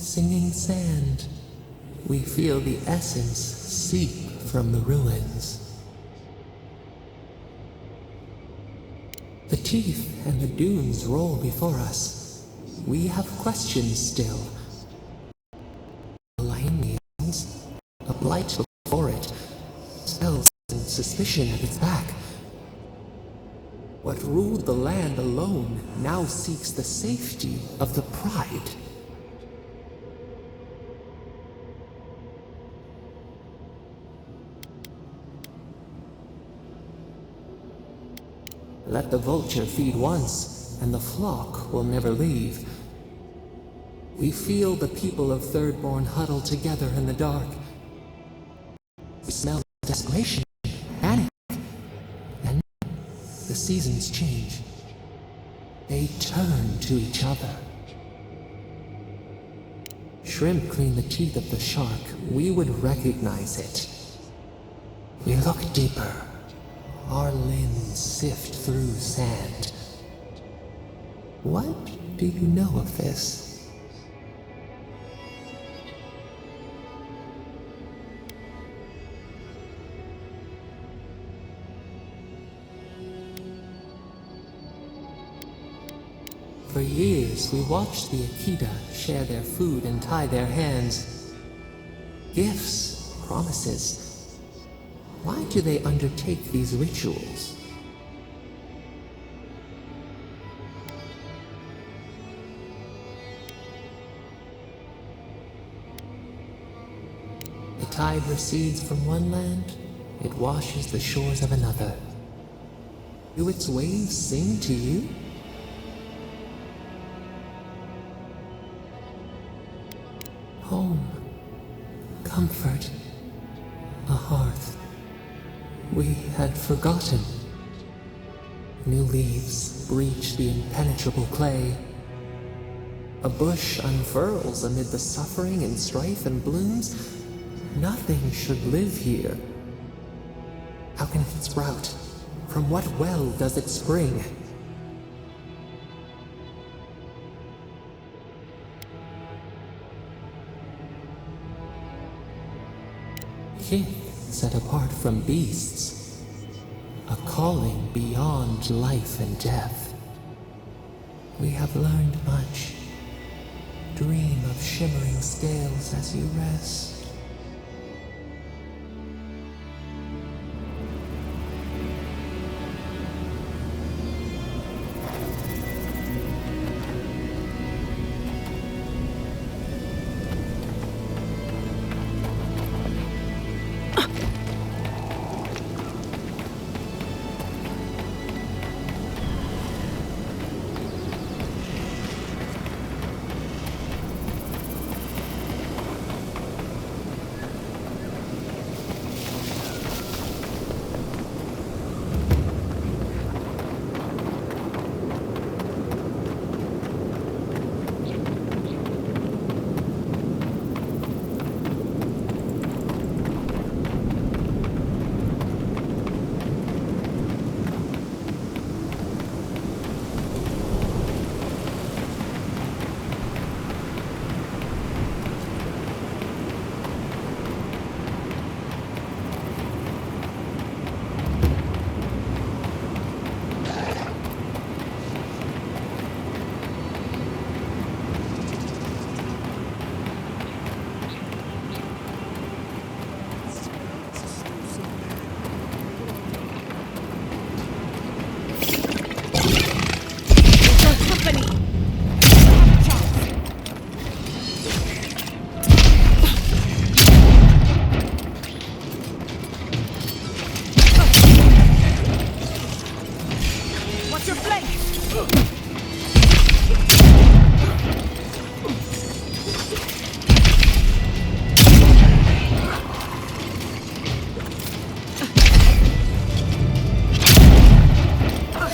singing sand. We feel the essence seep from the ruins. The teeth and the dunes roll before us. We have questions still. A lion kneels, a blight before it, spells and suspicion at its back. What ruled the land alone now seeks the safety of the pride. Let the vulture feed once, and the flock will never leave. We feel the people of Thirdborn huddle together in the dark. We smell desperation, panic. Then the seasons change. They turn to each other. Shrimp clean the teeth of the shark. We would recognize it. We look deeper. Our limbs sift through sand. What do you know of this? For years, we watched the Akita share their food and tie their hands. Gifts, promises. Why do they undertake these rituals? The tide recedes from one land, it washes the shores of another. Do its waves sing to you? Home, comfort, a hearth. We had forgotten. New leaves breach the impenetrable clay. A bush unfurls amid the suffering and strife and blooms. Nothing should live here. How can it sprout? From what well does it spring? King, set apart from beasts, a calling beyond life and death. We have learned much. Dream of shimmering scales as you rest.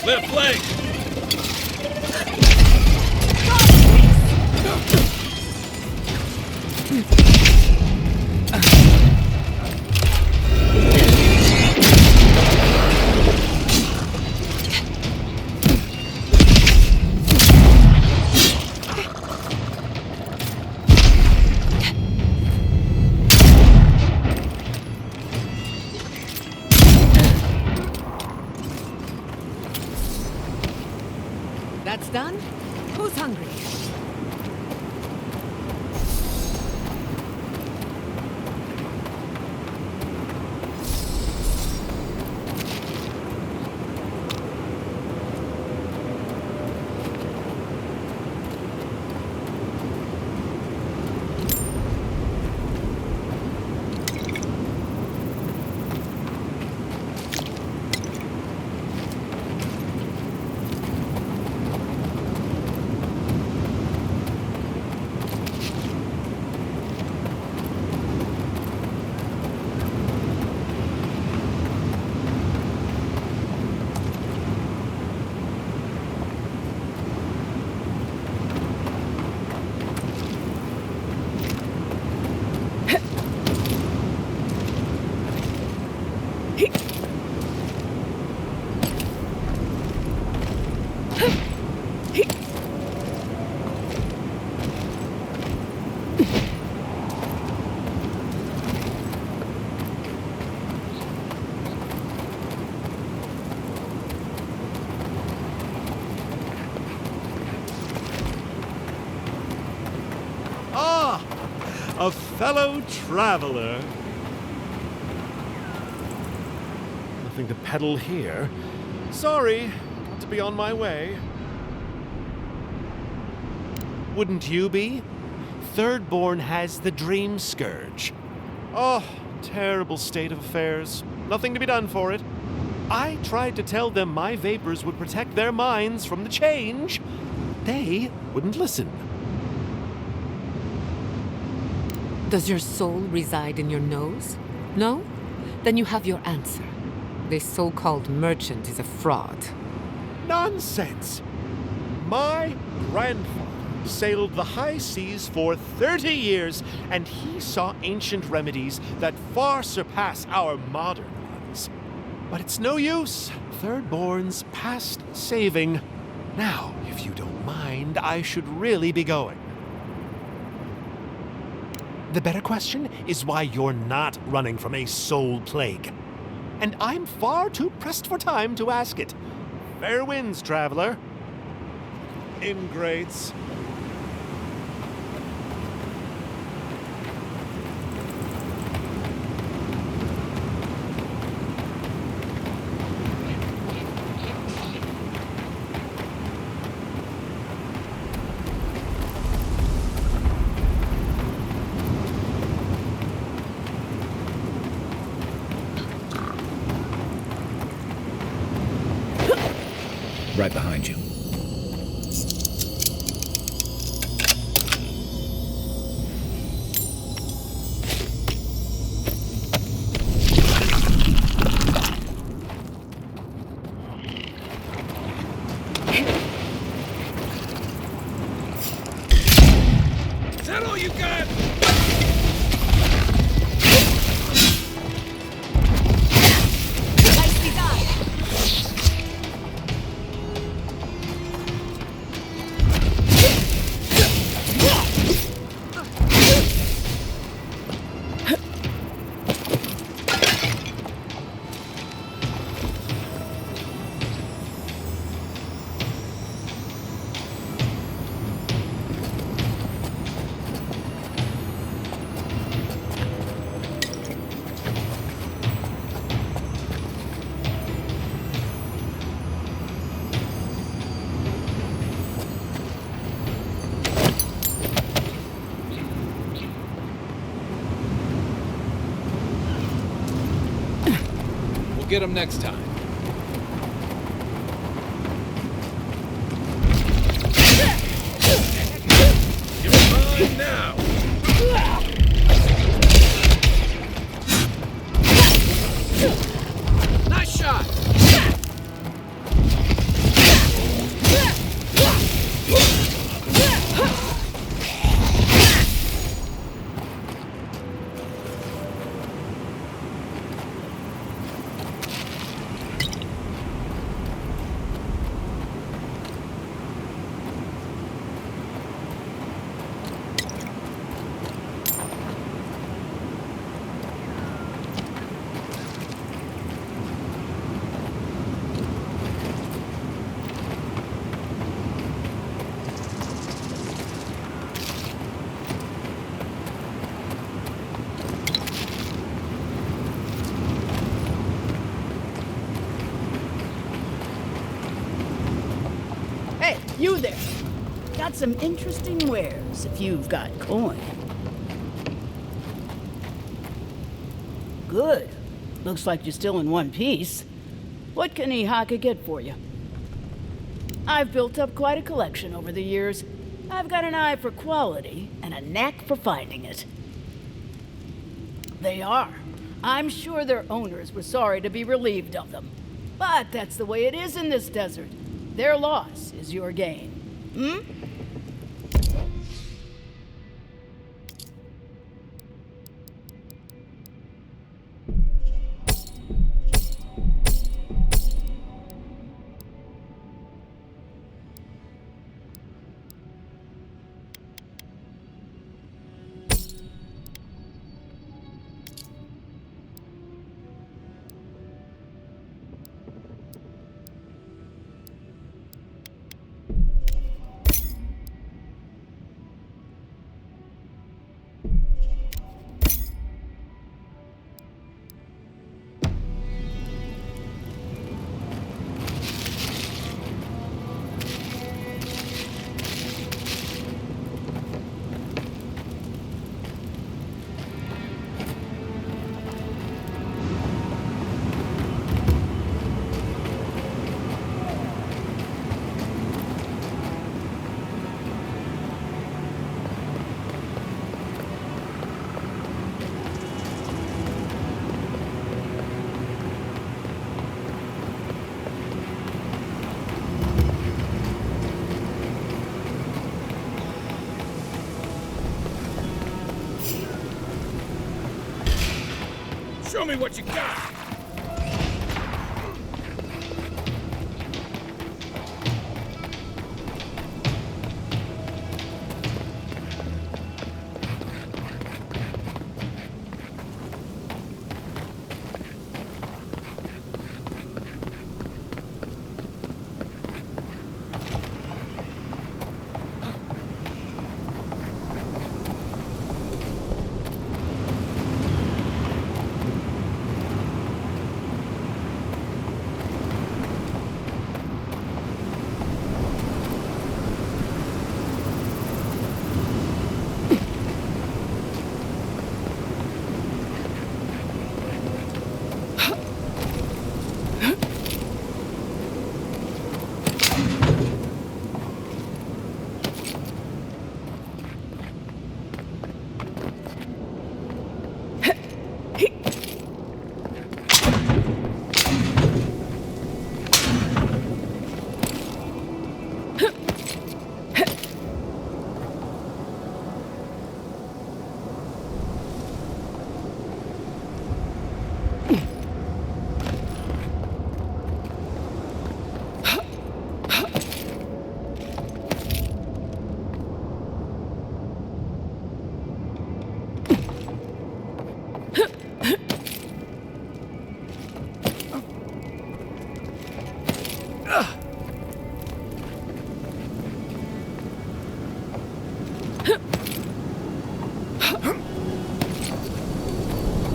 Left flank! That's done. Who's hungry? A fellow traveler. Nothing to peddle here. Sorry, got to be on my way. Wouldn't you be? Thirdborn has the Dream Scourge. Oh, terrible state of affairs. Nothing to be done for it. I tried to tell them my vapors would protect their minds from the change. They wouldn't listen. Does your soul reside in your nose? No? Then you have your answer. This so-called merchant is a fraud. Nonsense! My grandfather sailed the high seas for 30 years, and he saw ancient remedies that far surpass our modern ones. But it's no use. Thirdborn's past saving. Now, if you don't mind, I should really be going. The better question is why you're not running from a soul plague. And I'm far too pressed for time to ask it. Fair winds, traveler. Ingrates. Right behind you. Is that all you got? Get him next time. You're mine now. Nice shot. You there. Got some interesting wares if you've got coin. Good. Looks like you're still in one piece. What can Ihaka get for you? I've built up quite a collection over the years. I've got an eye for quality and a knack for finding it. They are. I'm sure their owners were sorry to be relieved of them. But that's the way it is in this desert. Their loss is your gain. Hmm? Show me what you got!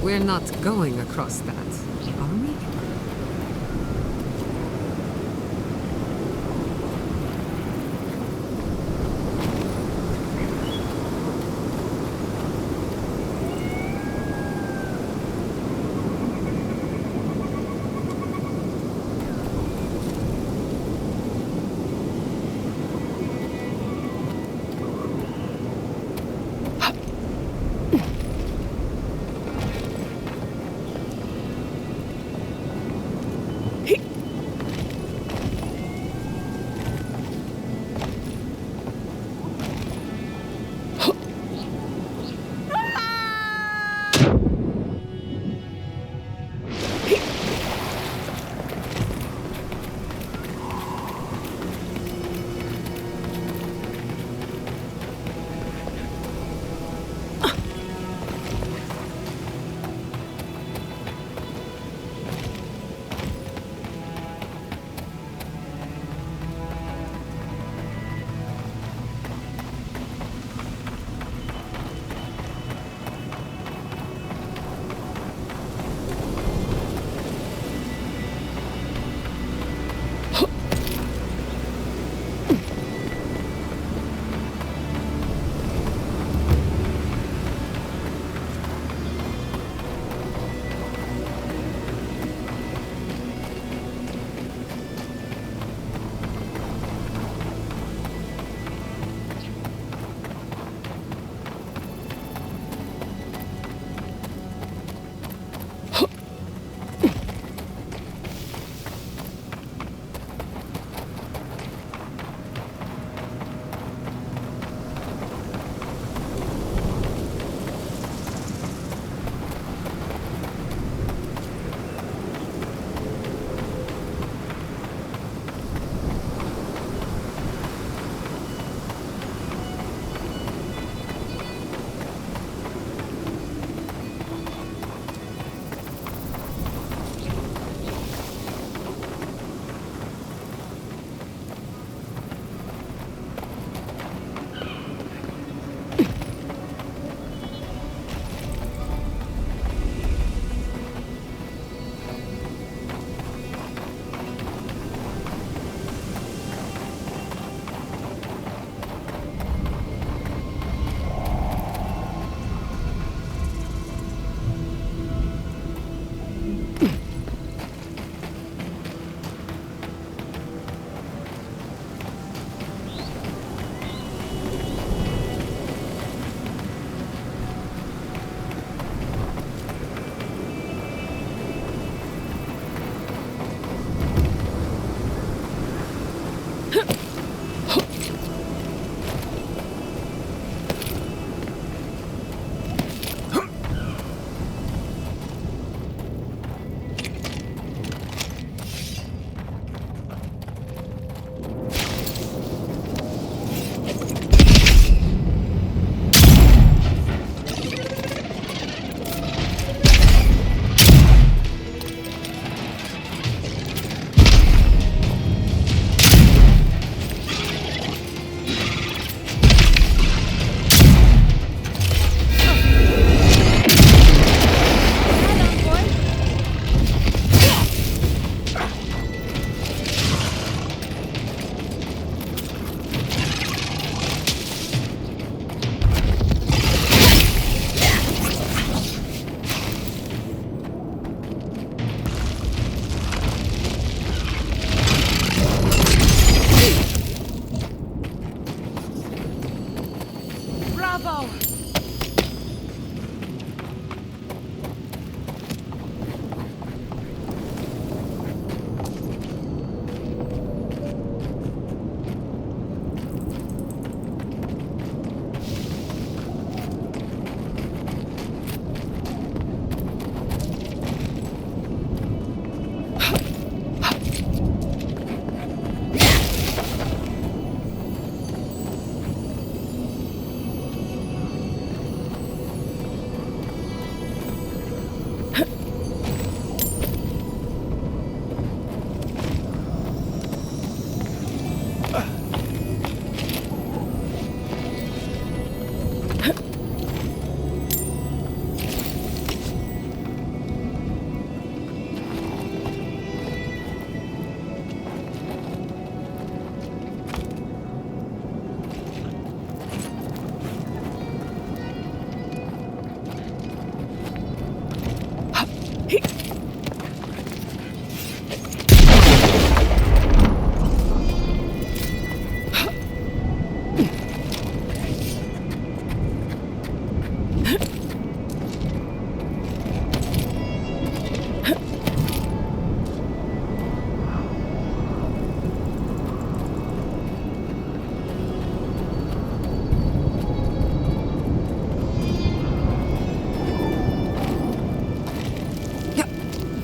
We're not going across that, are we?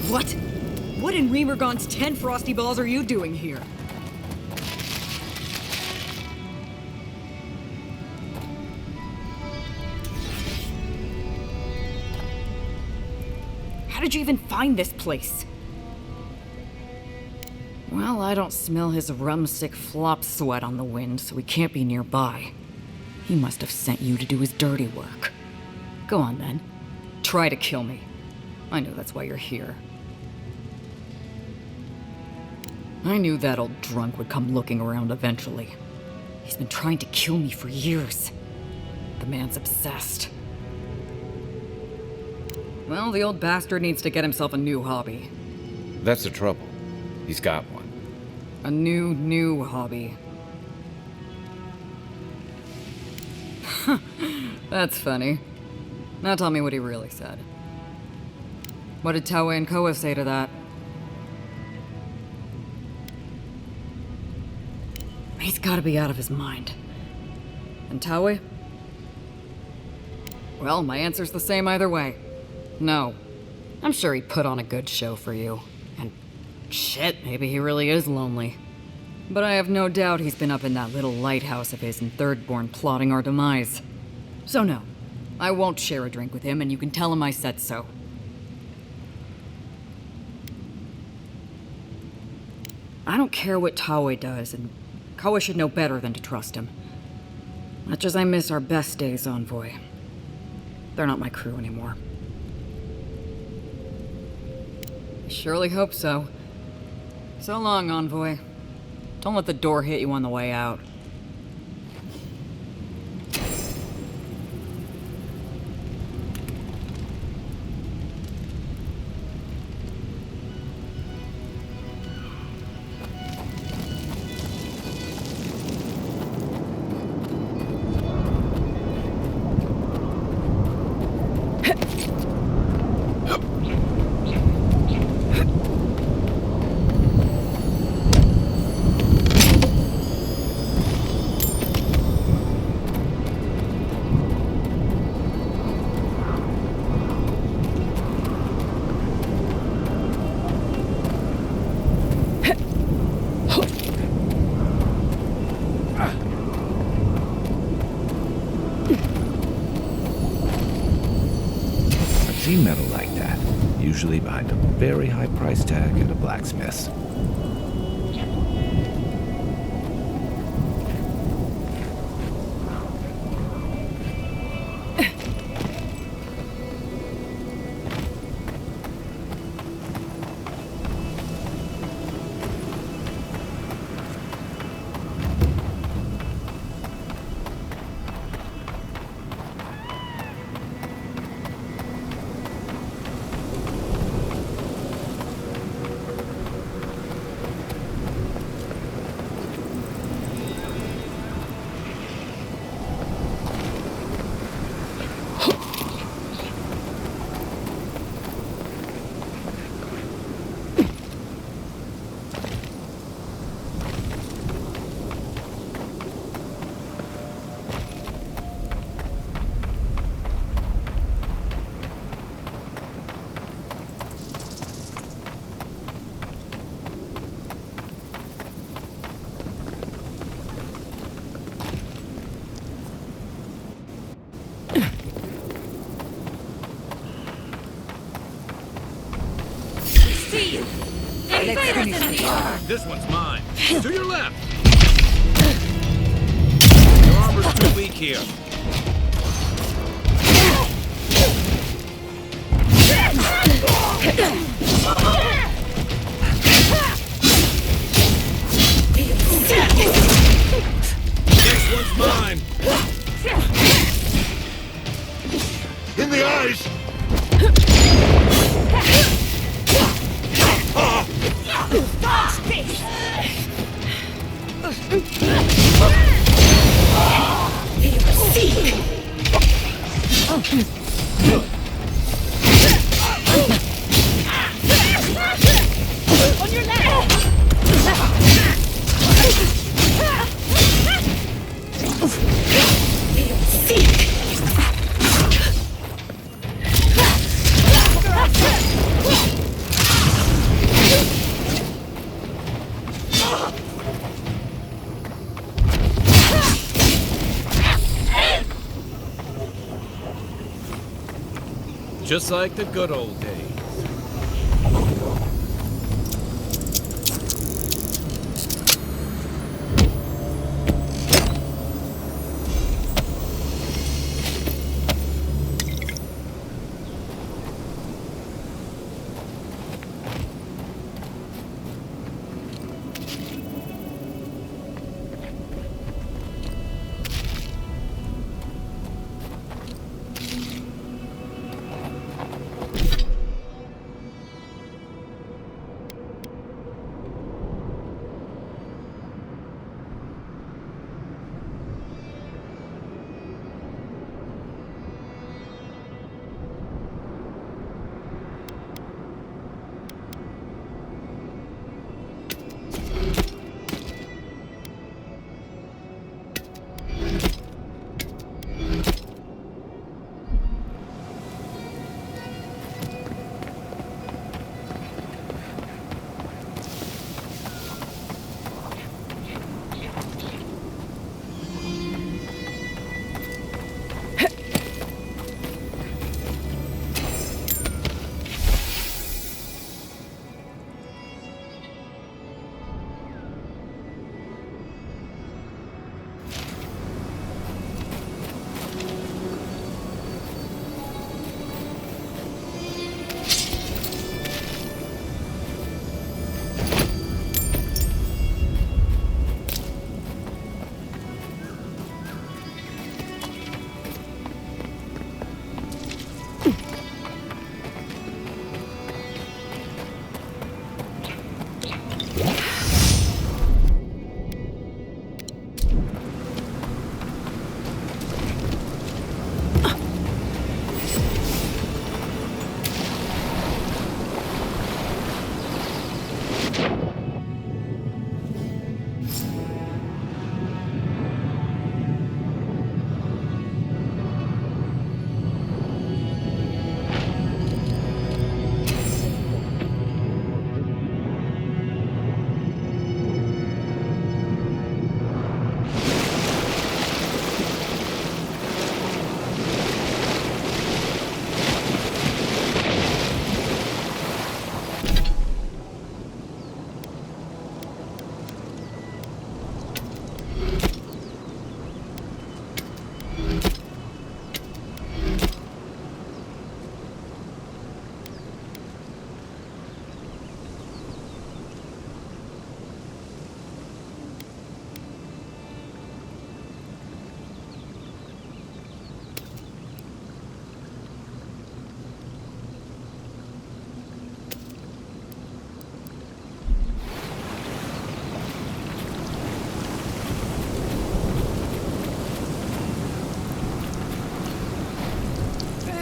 What? What in Remergon's 10 frosty balls are you doing here? How did you even find this place? Well, I don't smell his rum-sick flop sweat on the wind, so he can't be nearby. He must have sent you to do his dirty work. Go on, then. Try to kill me. I know that's why you're here. I knew that old drunk would come looking around eventually. He's been trying to kill me for years. The man's obsessed. Well, the old bastard needs to get himself a new hobby. That's the trouble. He's got one. A new hobby. That's funny. Now tell me what he really said. What did Taue and Koa say to that? He's gotta be out of his mind. And Taue? Well, my answer's the same either way. No. I'm sure he put on a good show for you. And shit, maybe he really is lonely. But I have no doubt he's been up in that little lighthouse of his in Thirdborn plotting our demise. So no, I won't share a drink with him, and you can tell him I said so. I don't care what Taue does, and Koa should know better than to trust him. Much as I miss our best days, Envoy. They're not my crew anymore. I surely hope so. So long, Envoy. Don't let the door hit you on the way out. Seen metal like that, usually behind a very high price tag at a blacksmith's. This one's mine. To your left. Your armor's too weak here. Next one's mine. In the eyes! On your left! Just like the good old days.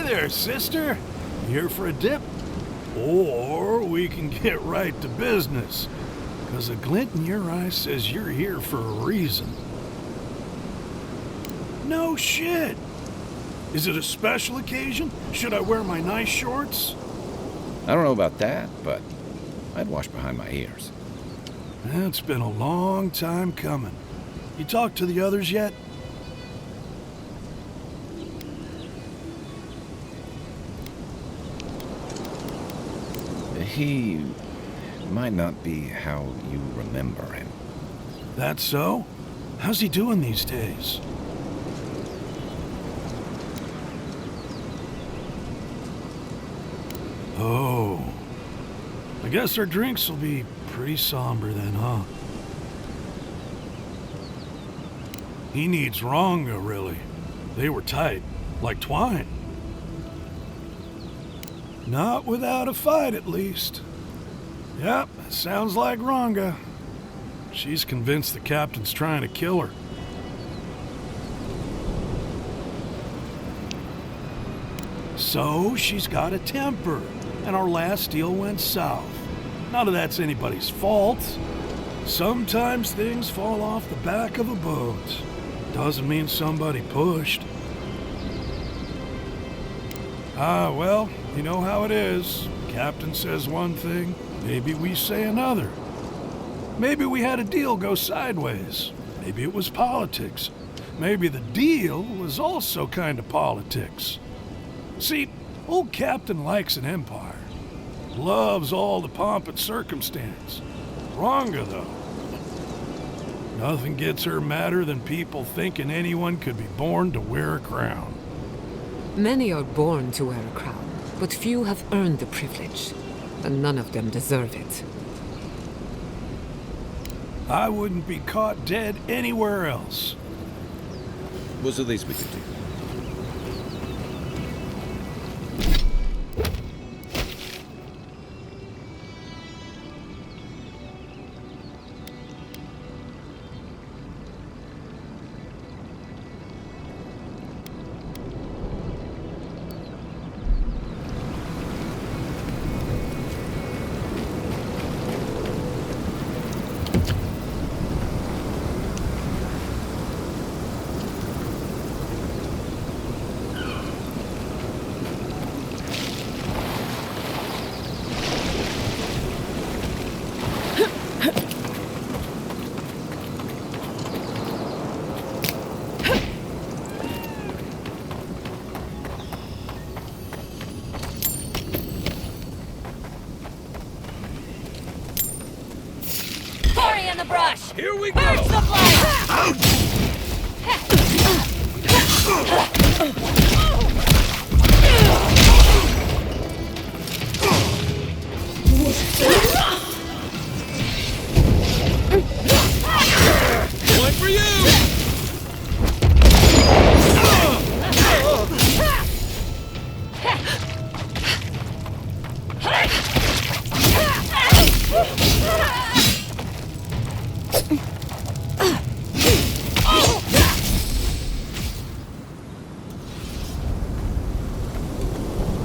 There, sister. Here for a dip? Or we can get right to business. 'Cause a glint in your eye says you're here for a reason. No shit. Is it a special occasion? Should I wear my nice shorts? I don't know about that, but I'd wash behind my ears. It's been a long time coming. You talked to the others yet? He might not be how you remember him. That so? How's he doing these days? Oh. I guess our drinks will be pretty somber then, huh? He needs Ranga, really. They were tight, like twine. Not without a fight, at least. Yep, sounds like Ranga. She's convinced the captain's trying to kill her. So she's got a temper, and our last deal went south. None of that's anybody's fault. Sometimes things fall off the back of a boat. Doesn't mean somebody pushed. Well, you know how it is. Captain says one thing, maybe we say another. Maybe we had a deal go sideways. Maybe it was politics. Maybe the deal was also kind of politics. See, Old Captain likes an empire. Loves all the pomp and circumstance. Wronga, though. Nothing gets her madder than people thinking anyone could be born to wear a crown. Many are born to wear a crown, but few have earned the privilege, and none of them deserve it. I wouldn't be caught dead anywhere else. Was the least we could do. In the brush! Here we go! Birds the fire! One for you!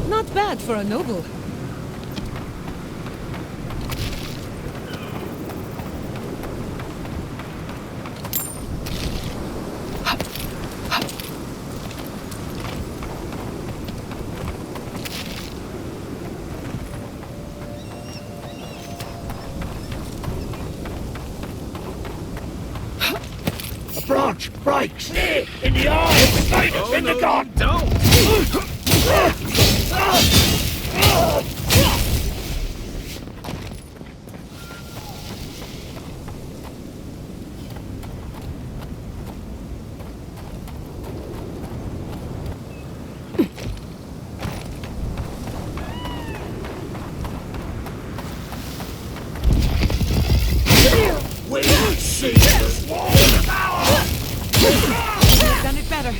Not bad for a noble. A branch breaks in the eye of the famous in the god. Don't! We see this wall of power. You've done it better.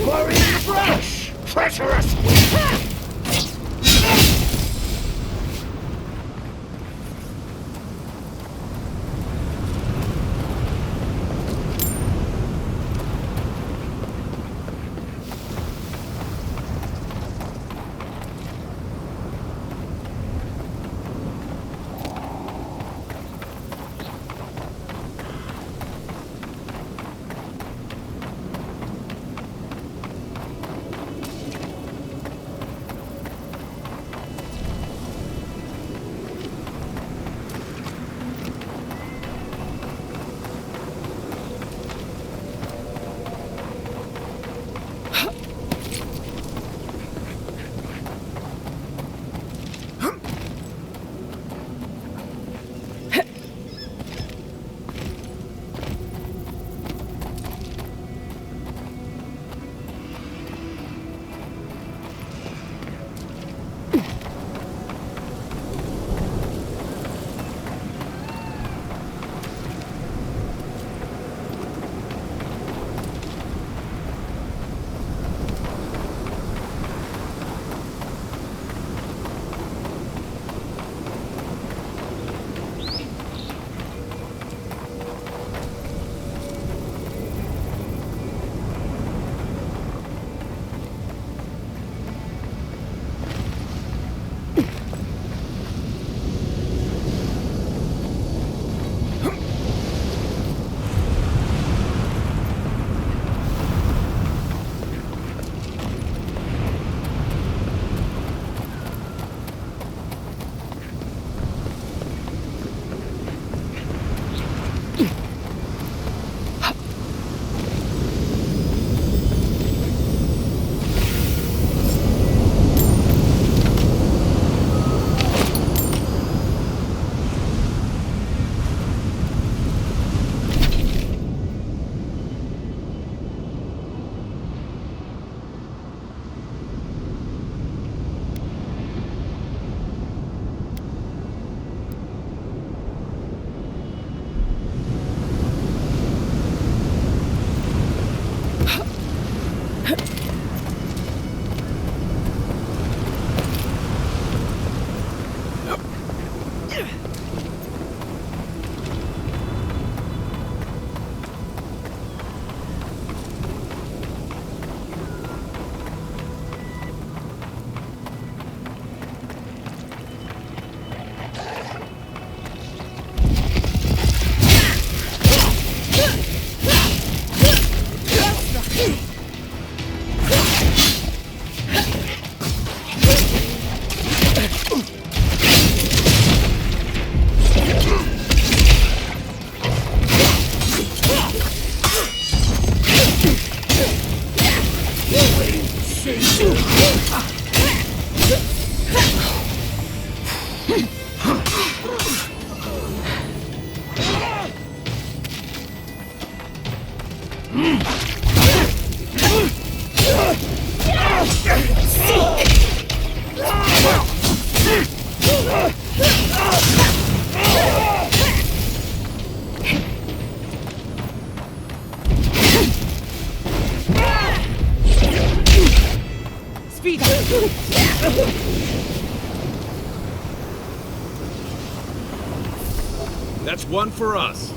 We're in the brush. Treacherous. That's one for us.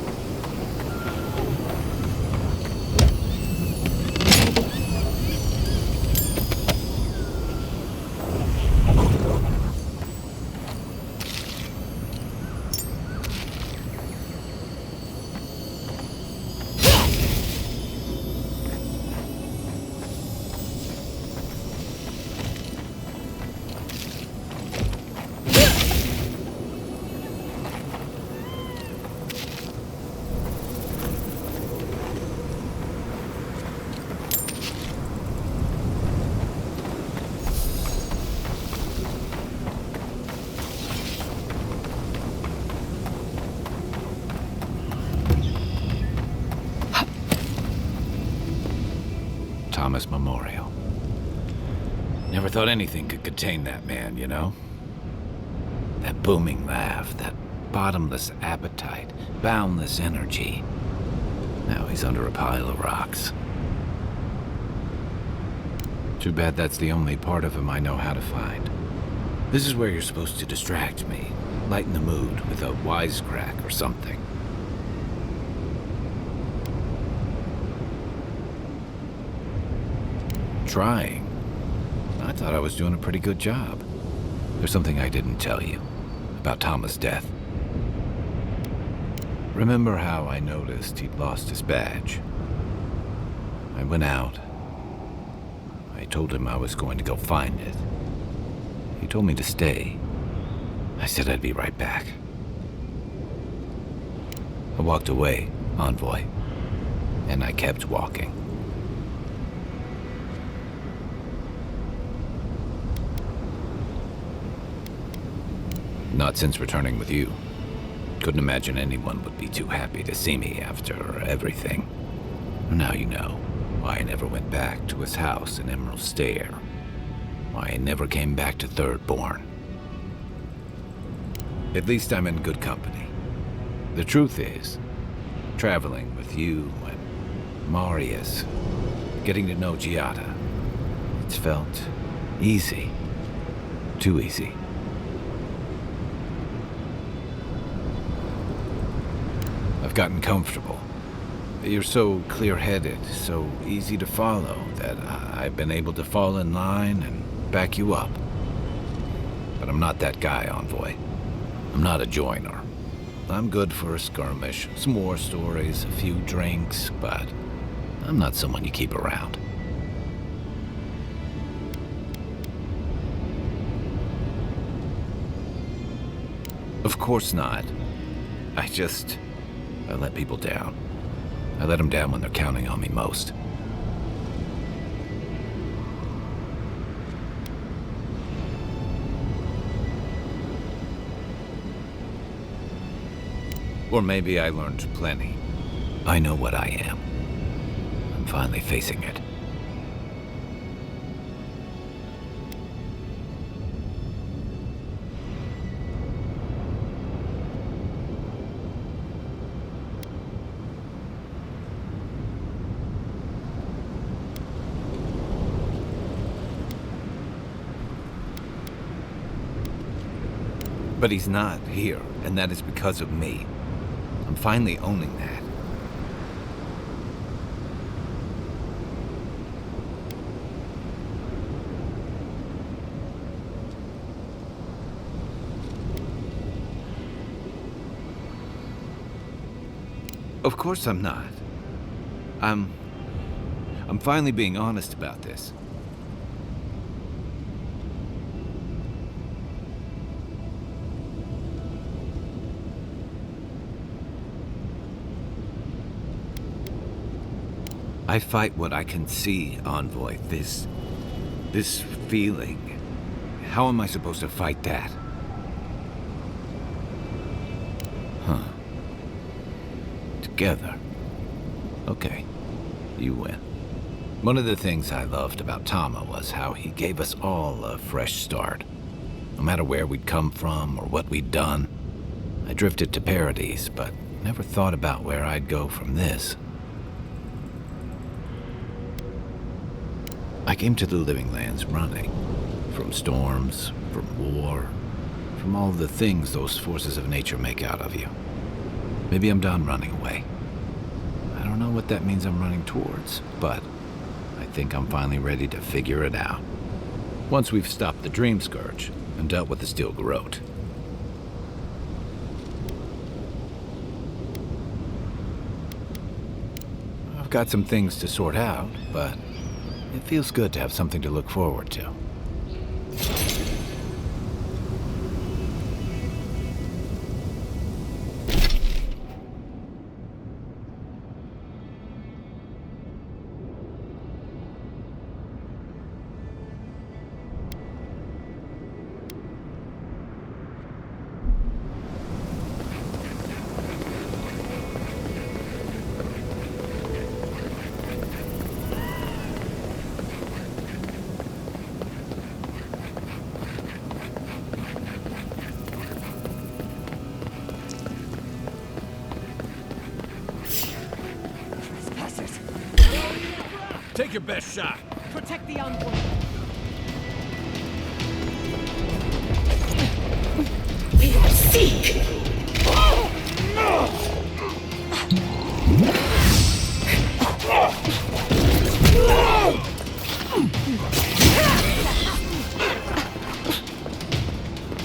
Thomas Memorial. Never thought anything could contain that man, you know? That booming laugh, that bottomless appetite, boundless energy. Now he's under a pile of rocks. Too bad that's the only part of him I know how to find. This is where you're supposed to distract me, lighten the mood with a wisecrack or something. Trying. I thought I was doing a pretty good job. There's something I didn't tell you about Thomas' death. Remember how I noticed he'd lost his badge? I went out. I told him I was going to go find it. He told me to stay. I said I'd be right back. I walked away, Envoy, and I kept walking. Not since returning with you. Couldn't imagine anyone would be too happy to see me after everything. Now you know why I never went back to his house in Emerald Stair. Why I never came back to Thirdborn. At least I'm in good company. The truth is, traveling with you and Marius, getting to know Giada, it's felt easy. Too easy. I've gotten comfortable. You're so clear-headed, so easy to follow, that I've been able to fall in line and back you up. But I'm not that guy, Envoy. I'm not a joiner. I'm good for a skirmish, some war stories, a few drinks, but I'm not someone you keep around. Of course not. I let people down. I let them down when they're counting on me most. Or maybe I learned plenty. I know what I am. I'm finally facing it. But he's not here, and that is because of me. I'm finally owning that. Of course I'm not. I'm finally being honest about this. I fight what I can see, Envoy. This feeling. How am I supposed to fight that? Huh. Together. Okay, you win. One of the things I loved about Tama was how he gave us all a fresh start. No matter where we'd come from or what we'd done. I drifted to Paradise, but never thought about where I'd go from this. I came to the Living Lands running. From storms, from war, from all the things those forces of nature make out of you. Maybe I'm done running away. I don't know what that means I'm running towards, but I think I'm finally ready to figure it out. Once we've stopped the Dream Scourge and dealt with the Steel Garrote. I've got some things to sort out, but it feels good to have something to look forward to. Take your best shot. Protect the envoy. We will seek.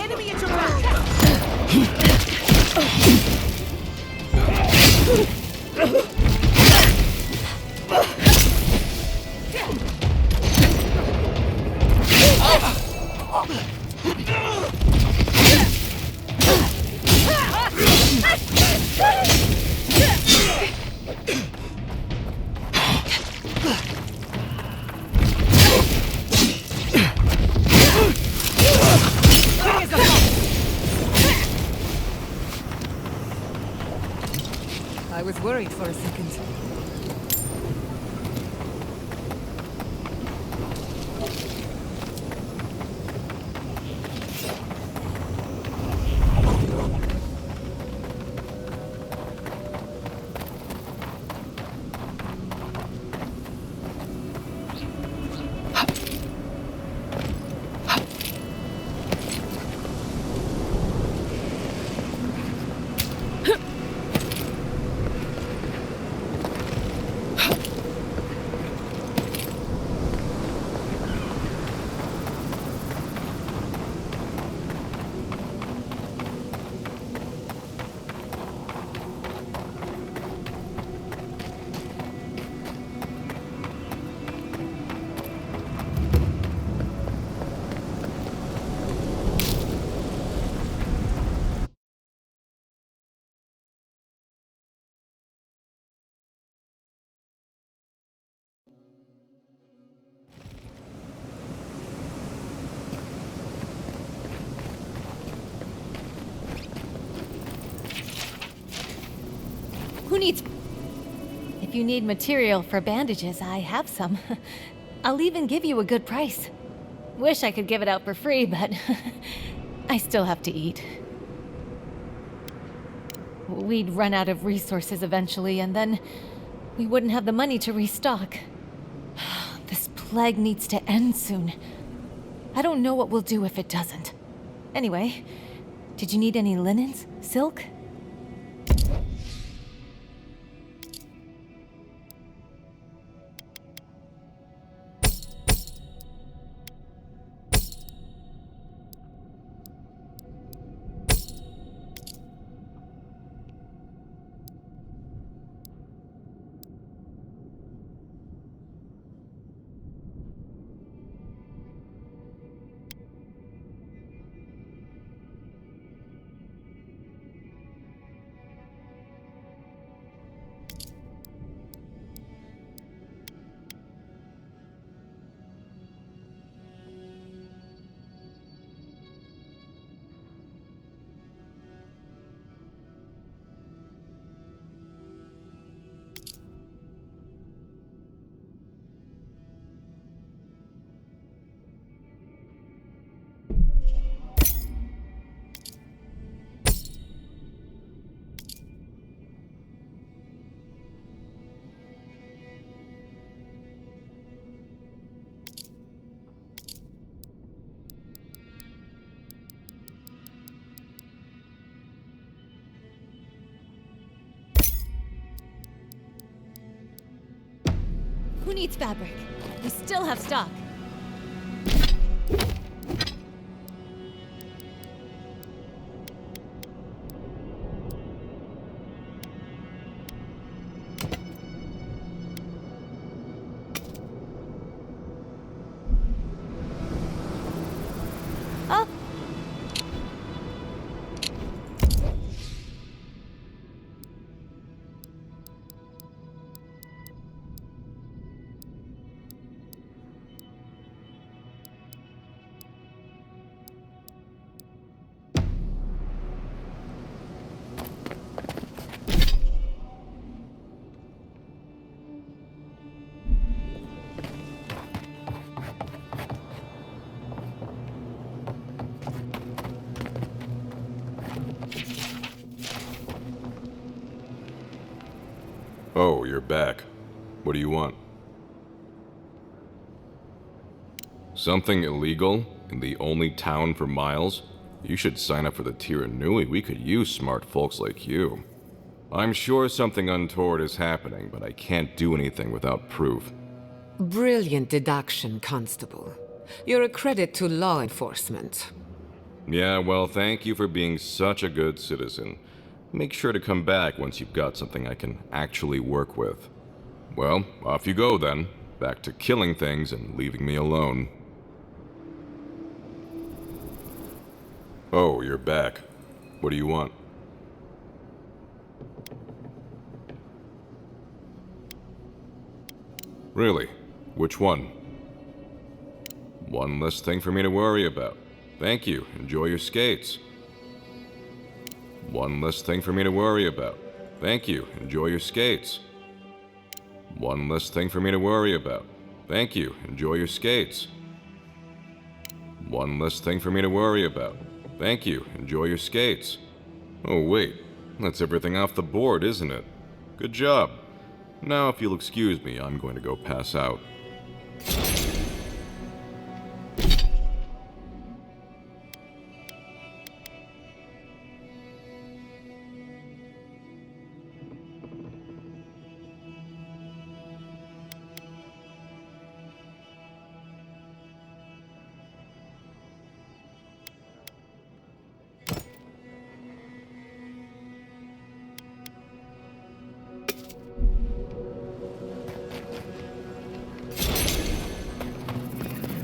Enemy at your back. I was worried for a second. Who needs... If you need material for bandages, I have some. I'll even give you a good price. Wish I could give it out for free, but I still have to eat. We'd run out of resources eventually, and then we wouldn't have the money to restock. This plague needs to end soon. I don't know what we'll do if it doesn't. Anyway, did you need any linens? Silk? Who needs fabric? We still have stock. Oh! Oh, you're back. What do you want? Something illegal in the only town for miles? You should sign up for the Tiranui. We could use smart folks like you. I'm sure something untoward is happening, but I can't do anything without proof. Brilliant deduction, Constable. You're a credit to law enforcement. Yeah, well, thank you for being such a good citizen. Make sure to come back once you've got something I can actually work with. Well, off you go then. Back to killing things and leaving me alone. Oh, you're back. What do you want? Really? Which one? One less thing for me to worry about. Thank you. Enjoy your skates. One less thing for me to worry about. Thank you. Enjoy your skates. One less thing for me to worry about. Thank you. Enjoy your skates. One less thing for me to worry about. Thank you. Enjoy your skates. Oh, wait. That's everything off the board, isn't it? Good job. Now, if you'll excuse me, I'm going to go pass out.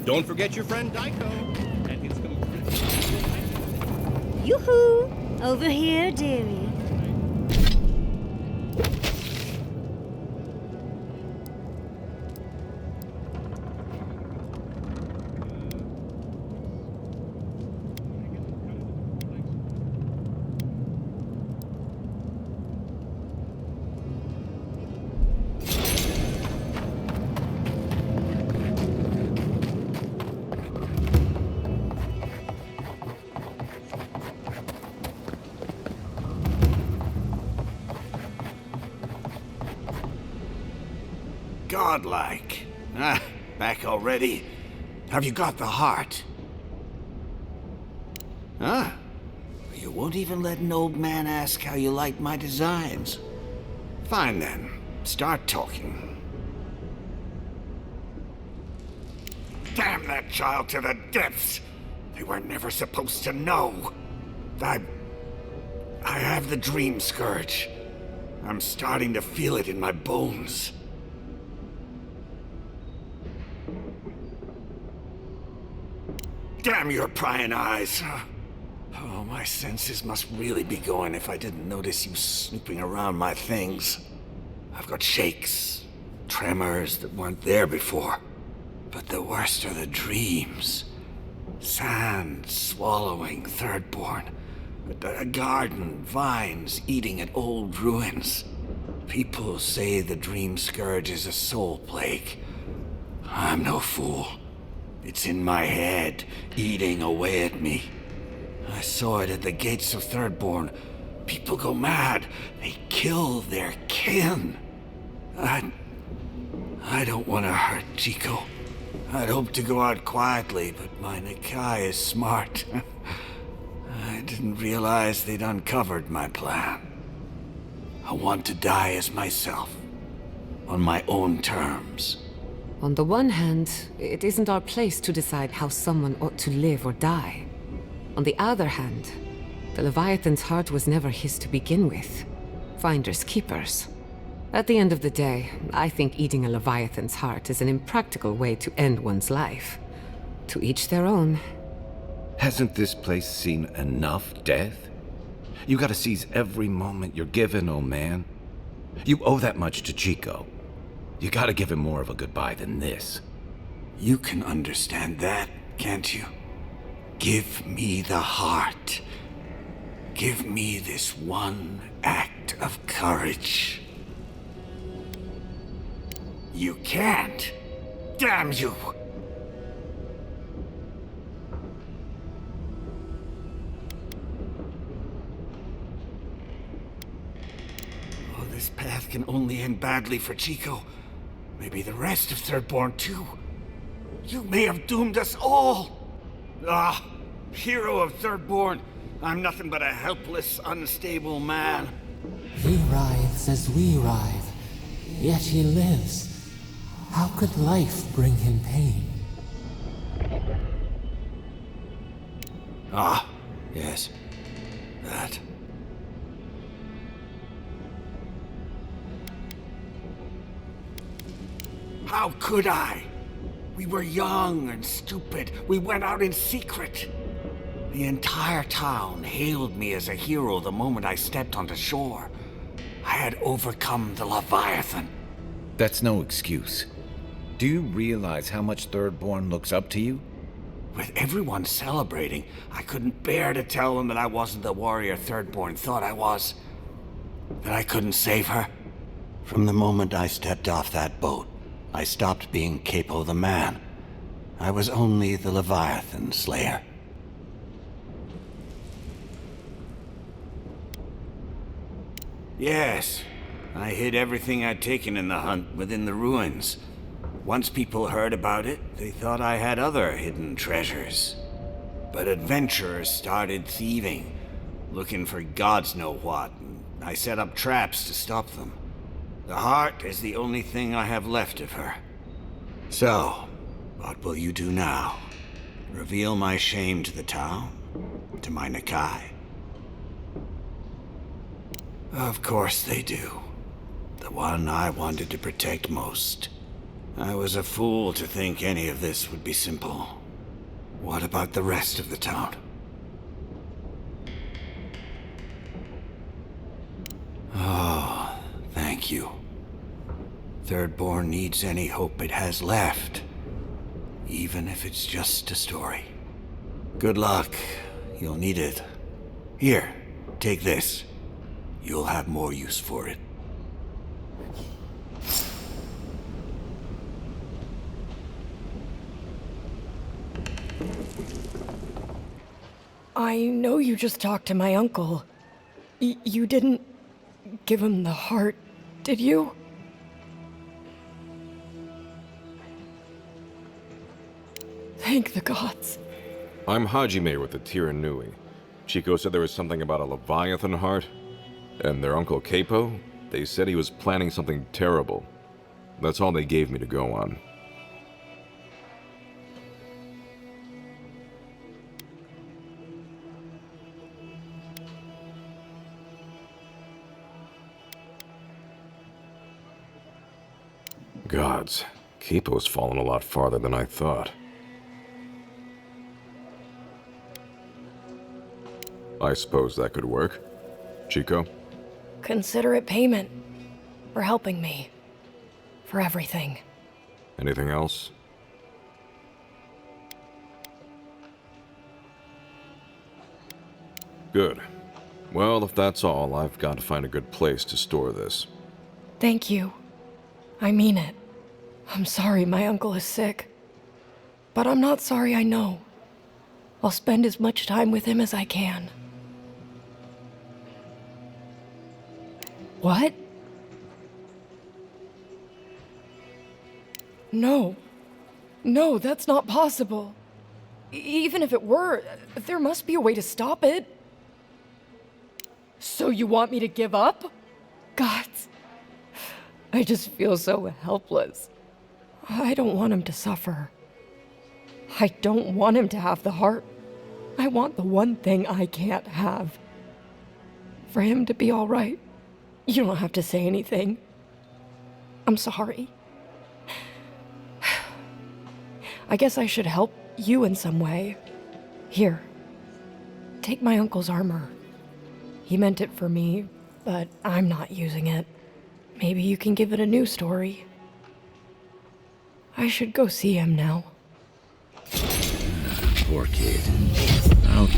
Don't forget your friend Daiko. And it's gonna... Yoo-hoo! Over here, dearie. Godlike. Ah, back already? Have you got the heart? Huh? You won't even let an old man ask how you like my designs. Fine then. Start talking. Damn that child to the depths! They were never supposed to know. I have the dream scourge. I'm starting to feel it in my bones. Damn your prying eyes! Oh, my senses must really be going if I didn't notice you snooping around my things. I've got shakes, tremors that weren't there before. But the worst are the dreams. Sand swallowing Thirdborn. A garden, vines eating at old ruins. People say the dream scourge is a soul plague. I'm no fool. It's in my head, eating away at me. I saw it at the gates of Thirdborn. People go mad. They kill their kin. I don't want to hurt Chico. I'd hoped to go out quietly, but my Nikai is smart. I didn't realize they'd uncovered my plan. I want to die as myself, on my own terms. On the one hand, it isn't our place to decide how someone ought to live or die. On the other hand, the Leviathan's heart was never his to begin with. Finders keepers. At the end of the day, I think eating a Leviathan's heart is an impractical way to end one's life. To each their own. Hasn't this place seen enough death? You gotta seize every moment you're given, old man. You owe that much to Chico. You gotta give him more of a goodbye than this. You can understand that, can't you? Give me the heart. Give me this one act of courage. You can't. Damn you! Oh, this path can only end badly for Chico. Maybe the rest of Thirdborn too. You may have doomed us all! Ah, hero of Thirdborn, I'm nothing but a helpless, unstable man. He writhes as we writhe, yet he lives. How could life bring him pain? Ah, yes. That. How could I? We were young and stupid. We went out in secret. The entire town hailed me as a hero the moment I stepped onto shore. I had overcome the Leviathan. That's no excuse. Do you realize how much Thirdborn looks up to you? With everyone celebrating, I couldn't bear to tell them that I wasn't the warrior Thirdborn thought I was. That I couldn't save her. From the moment I stepped off that boat, I stopped being Capo the man. I was only the Leviathan Slayer. Yes, I hid everything I'd taken in the hunt within the ruins. Once people heard about it, they thought I had other hidden treasures. But adventurers started thieving, looking for gods know what, and I set up traps to stop them. The heart is the only thing I have left of her. So, what will you do now? Reveal my shame to the town? To my Nakai? Of course they do. The one I wanted to protect most. I was a fool to think any of this would be simple. What about the rest of the town? Oh, thank you. Thirdborn needs any hope it has left, even if it's just a story. Good luck. You'll need it. Here, take this. You'll have more use for it. I know you just talked to my uncle. You didn't give him the heart, did you? Thank the gods. I'm Hajime with the Tiranui. Chico said there was something about a Leviathan heart. And their Uncle Capo, they said he was planning something terrible. That's all they gave me to go on. Gods, Capo's fallen a lot farther than I thought. I suppose that could work. Chico? Consider it payment for helping me. For everything. Anything else? Good. Well, if that's all, I've got to find a good place to store this. Thank you. I mean it. I'm sorry my uncle is sick. But I'm not sorry I know. I'll spend as much time with him as I can. What? No. No, that's not possible. Even if it were, there must be a way to stop it. So you want me to give up? Gods. I just feel so helpless. I don't want him to suffer. I don't want him to have the heart. I want the one thing I can't have. For him to be all right. You don't have to say anything. I'm sorry. I guess I should help you in some way. Here, take my uncle's armor. He meant it for me, but I'm not using it. Maybe you can give it a new story. I should go see him now. Poor kid. I'll...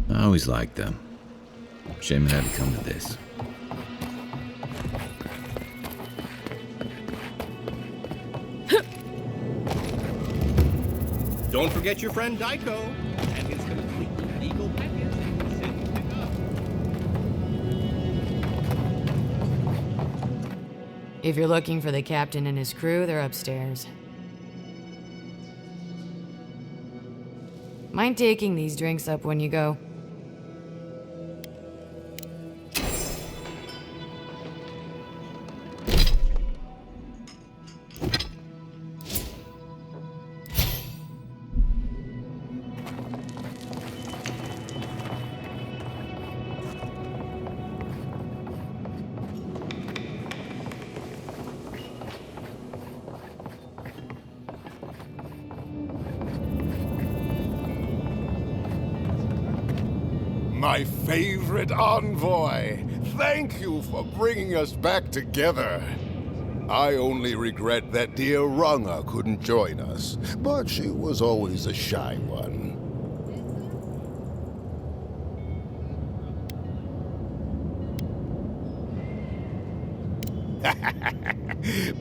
I always liked them. Shame it had to come to this. Don't forget your friend Daiko and his completely legal package that you said you pick up. If you're looking for the captain and his crew, they're upstairs. Mind taking these drinks up when you go? My favorite envoy! Thank you for bringing us back together. I only regret that dear Runga couldn't join us, but she was always a shy one.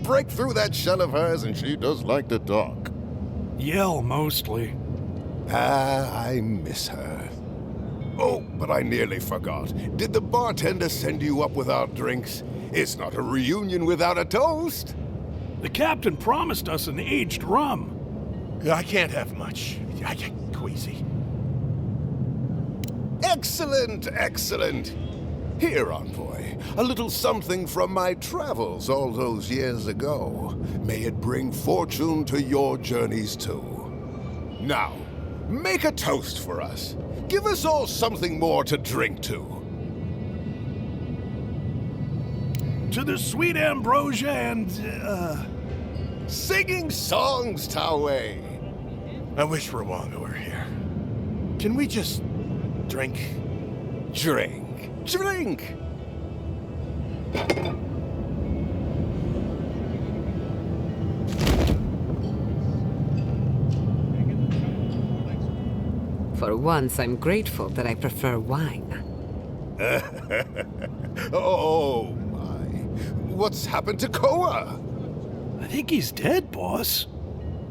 Break through that shell of hers and she does like to talk. Yell, mostly. I miss her. Oh, but I nearly forgot. Did the bartender send you up without drinks? It's not a reunion without a toast. The captain promised us an aged rum. I can't have much. I get queasy. Excellent, excellent. Here, envoy, a little something from my travels all those years ago. May it bring fortune to your journeys too. Now, make a toast for us. Give us all something more to drink to. To the sweet ambrosia and, singing songs, Tawe. I wish Rwanga were here. Can we just drink? Drink. Drink! For once, I'm grateful that I prefer wine. Oh my. What's happened to Koa? I think he's dead, boss.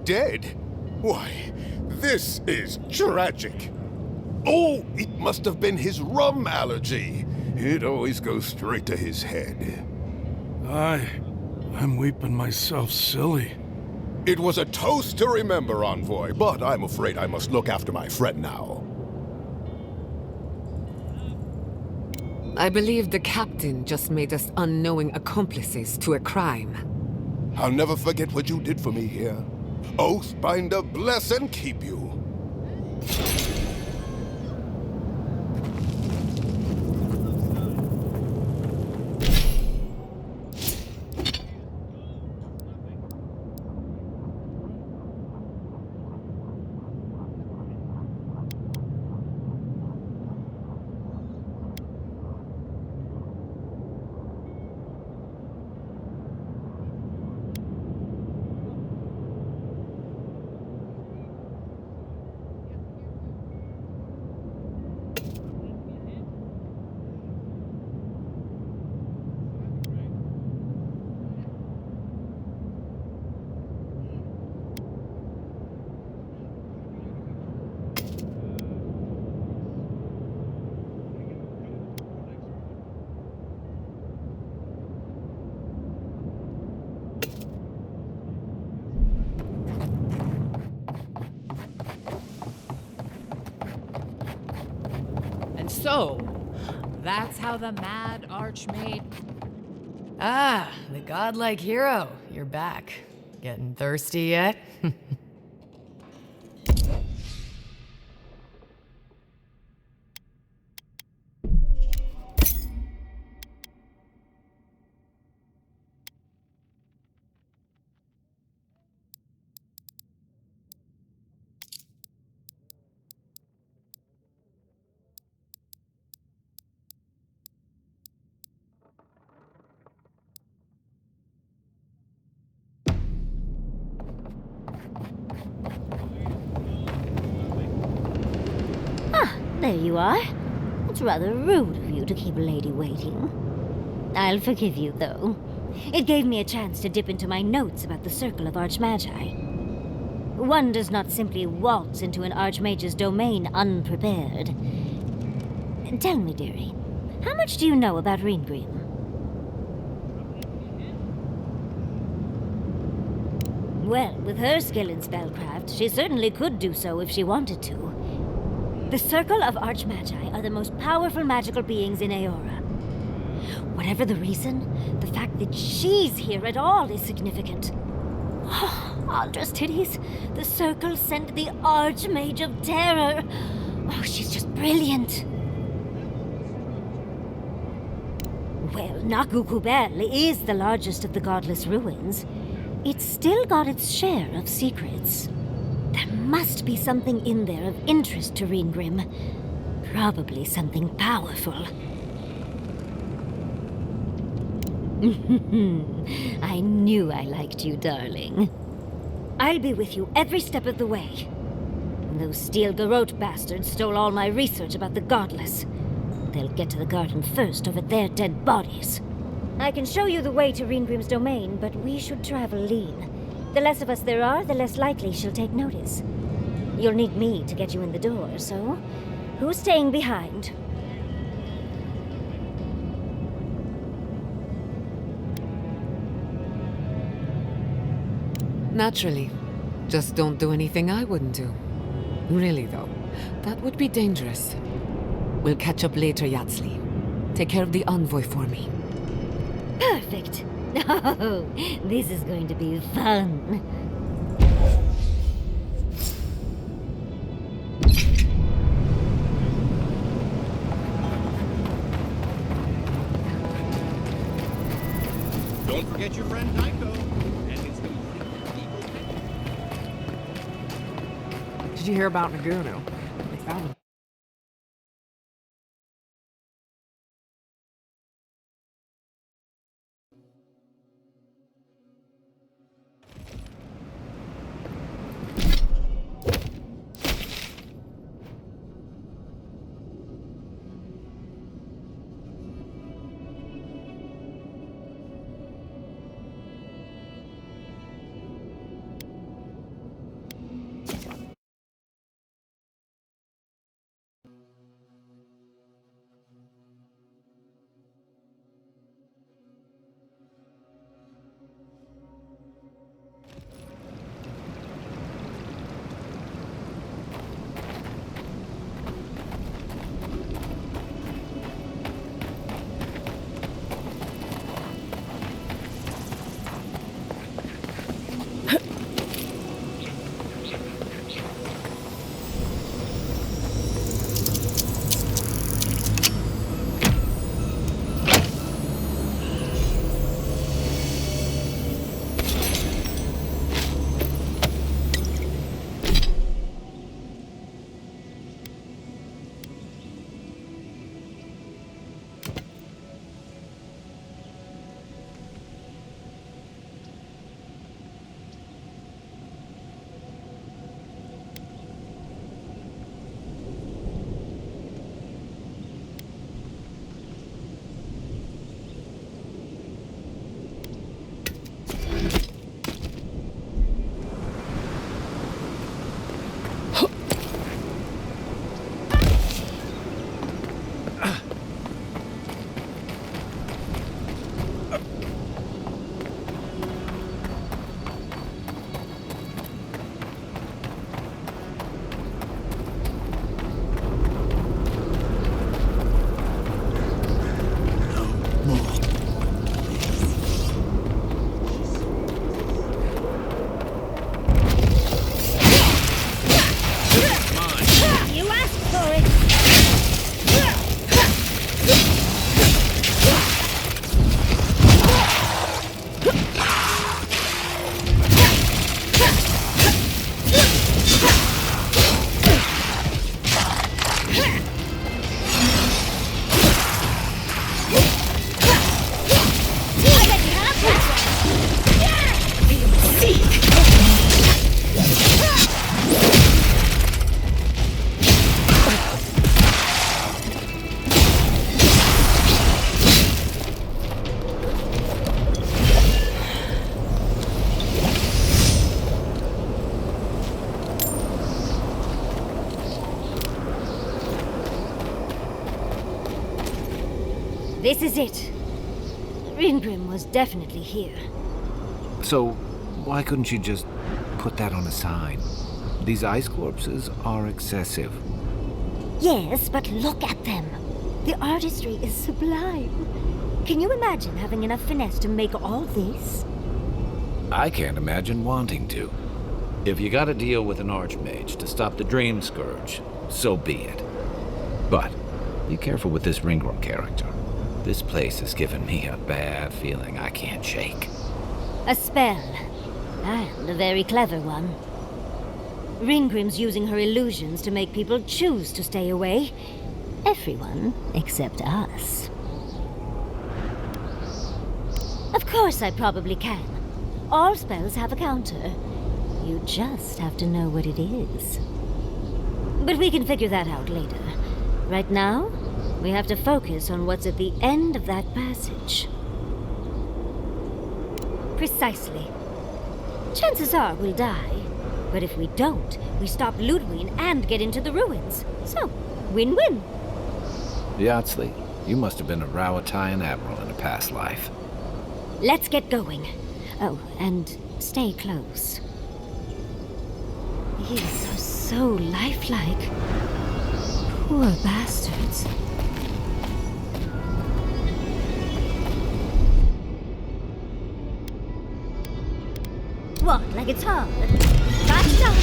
Dead? Why, this is tragic. Oh, it must have been his rum allergy. It always goes straight to his head. I'm weeping myself silly. It was a toast to remember, Envoy, but I'm afraid I must look after my friend now. I believe the captain just made us unknowing accomplices to a crime. I'll never forget what you did for me here. Oathbinder bless and keep you. So, that's how the mad archmage... Ah, the godlike hero. You're back. Getting thirsty yet? There you are. It's rather rude of you to keep a lady waiting. I'll forgive you, though. It gave me a chance to dip into my notes about the Circle of Archmagi. One does not simply waltz into an Archmage's domain unprepared. Tell me, dearie, how much do you know about Reengrim? Well, with her skill in spellcraft, she certainly could do so if she wanted to. The Circle of Archmagi are the most powerful magical beings in Eoре. Whatever the reason, the fact that she's here at all is significant. Aldra's titties, the Circle sent the Archmage of Terror. Oh, she's just brilliant. Well, Nakukubel is the largest of the godless ruins. It's still got its share of secrets. There must be something in there of interest to Reengrim. Probably something powerful. I knew I liked you, darling. I'll be with you every step of the way. Those Steel Garrote bastards stole all my research about the Godless. They'll get to the garden first over their dead bodies. I can show you the way to Reengrim's domain, but we should travel lean. The less of us there are, the less likely she'll take notice. You'll need me to get you in the door, so who's staying behind? Naturally. Just don't do anything I wouldn't do. Really, though, that would be dangerous. We'll catch up later, Yatsli. Take care of the envoy for me. Perfect. Oh, this is going to be fun. Don't forget your friend Daiko and his Did you hear about Nagunu? They found him. This is it. Ringrim was definitely here. So, why couldn't you just put that on a sign? These ice corpses are excessive. Yes, but look at them. The artistry is sublime. Can you imagine having enough finesse to make all this? I can't imagine wanting to. If you gotta deal with an archmage to stop the Dream Scourge, so be it. But be careful with this Ringrim character. This place has given me a bad feeling I can't shake. A spell. And a very clever one. Ringrim's using her illusions to make people choose to stay away. Everyone except us. Of course I probably can. All spells have a counter. You just have to know what it is. But we can figure that out later. Right now, we have to focus on what's at the end of that passage. Precisely. Chances are we'll die. But if we don't, we stop Ludwig and get into the ruins. So, win-win. Yatsley, you must have been a Rawatayan admiral in a past life. Let's get going. Oh, and stay close. These are so lifelike. Poor bastards. What, like it's hard? That's done.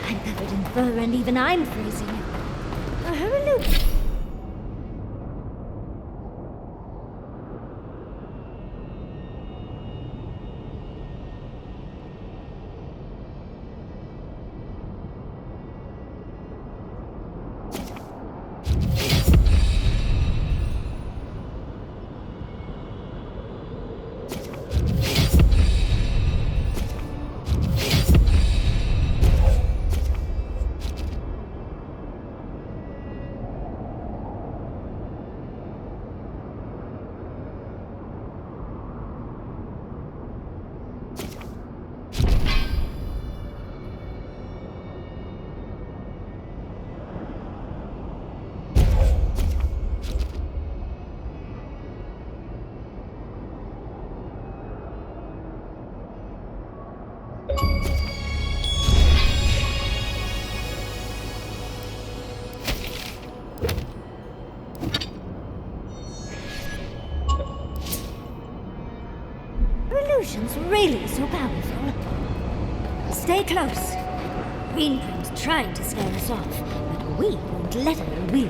I'm covered in fur and even I'm freezing. Hurry, Illusion's really so powerful. Stay close. Greenbrim's trying to scare us off, but we won't let her, will we?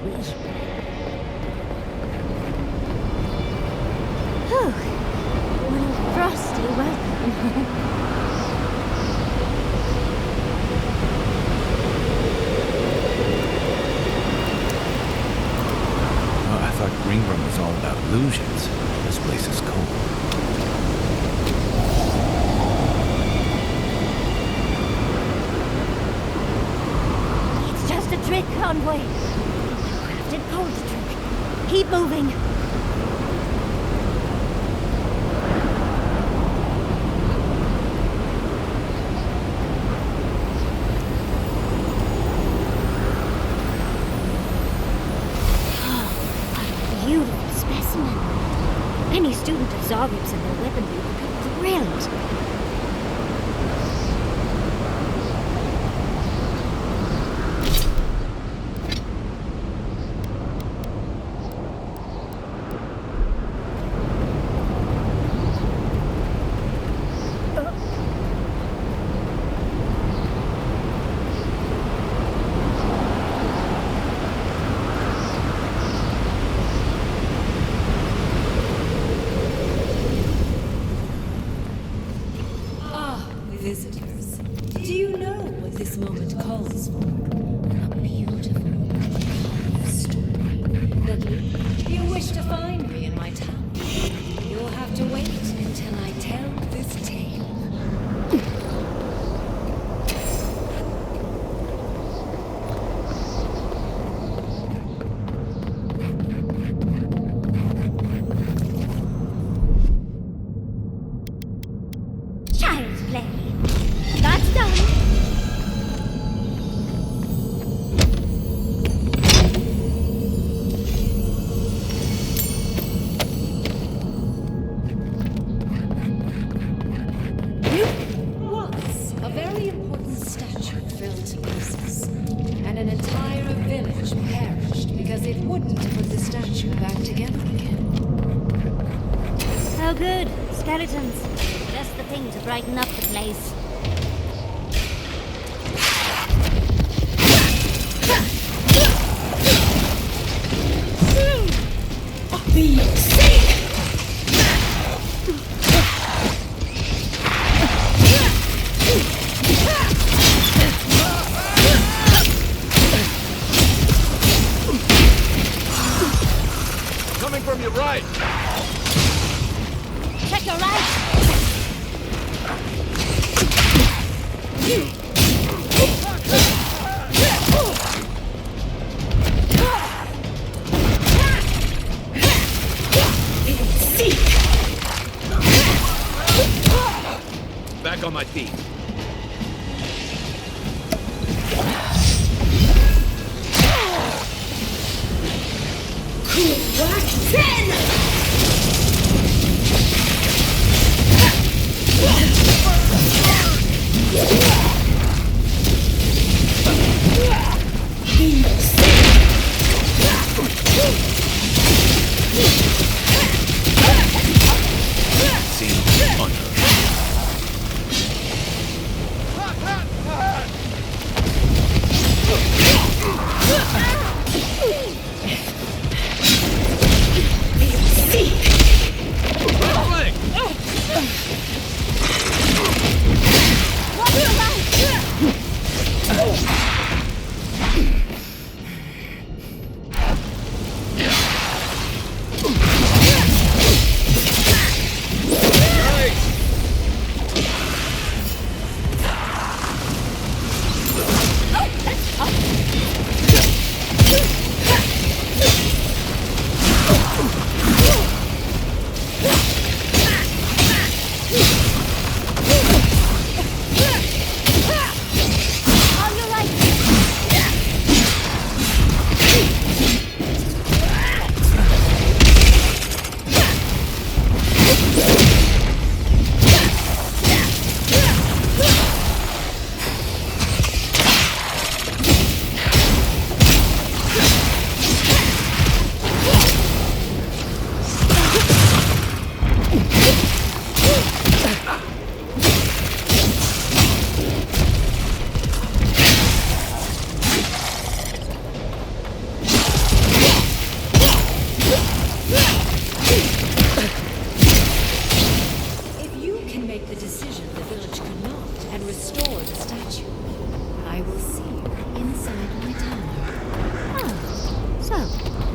Oh, what a frosty welcome. I thought Greenbrim was all about illusions. This place is cool. Trick, Convoy. Crafted cold trick. Keep moving. Oh, what a beautiful specimen. Any student of Zarub's and their weaponry would be thrilled. Oh good, skeletons. Just the thing to brighten up the place. Coming from your right! Check your right! Back on my feet.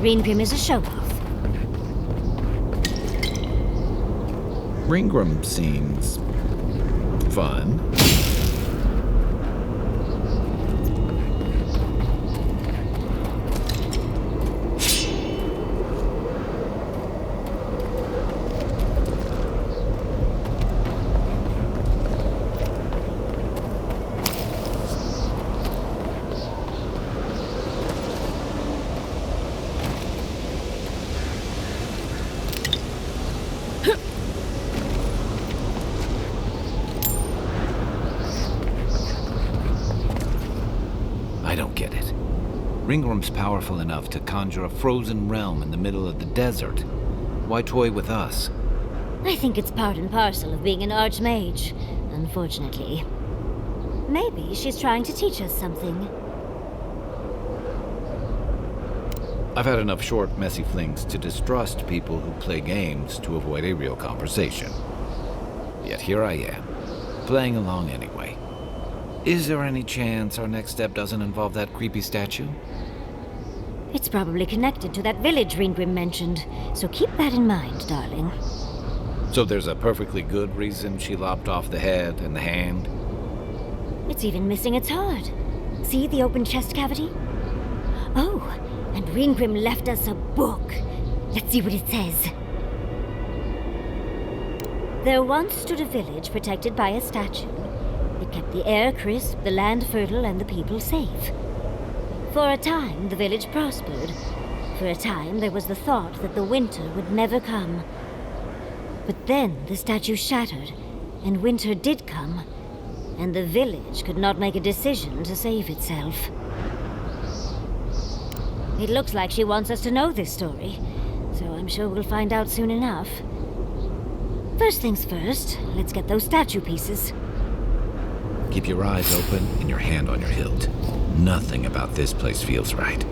Ringgrim is a show-off. Ringgrim seems fun. Ringgrim's powerful enough to conjure a frozen realm in the middle of the desert. Why toy with us? I think it's part and parcel of being an archmage, unfortunately. Maybe she's trying to teach us something. I've had enough short, messy flings to distrust people who play games to avoid a real conversation. Yet here I am, playing along anyway. Is there any chance our next step doesn't involve that creepy statue? It's probably connected to that village Ringgrim mentioned, so keep that in mind, darling. So there's a perfectly good reason she lopped off the head and the hand? It's even missing its heart. See the open chest cavity? Oh, and Ringgrim left us a book. Let's see what it says. There once stood a village protected by a statue. It kept the air crisp, the land fertile, and the people safe. For a time, the village prospered. For a time, there was the thought that the winter would never come. But then the statue shattered, and winter did come, and the village could not make a decision to save itself. It looks like she wants us to know this story, so I'm sure we'll find out soon enough. First things first, let's get those statue pieces. Keep your eyes open and your hand on your hilt. Nothing about this place feels right.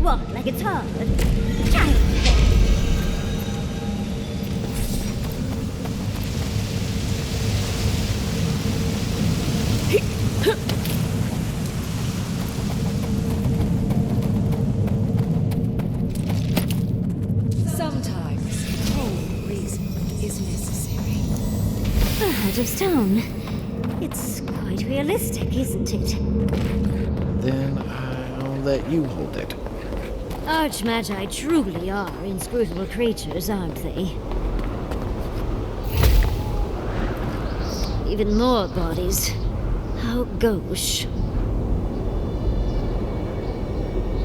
Walk like it's hard. Sometimes cold reason is necessary. A heart of stone. It's quite realistic, isn't it? Then I'll let you hold it. Archmagi truly are inscrutable creatures, aren't they? Even more bodies. How gauche.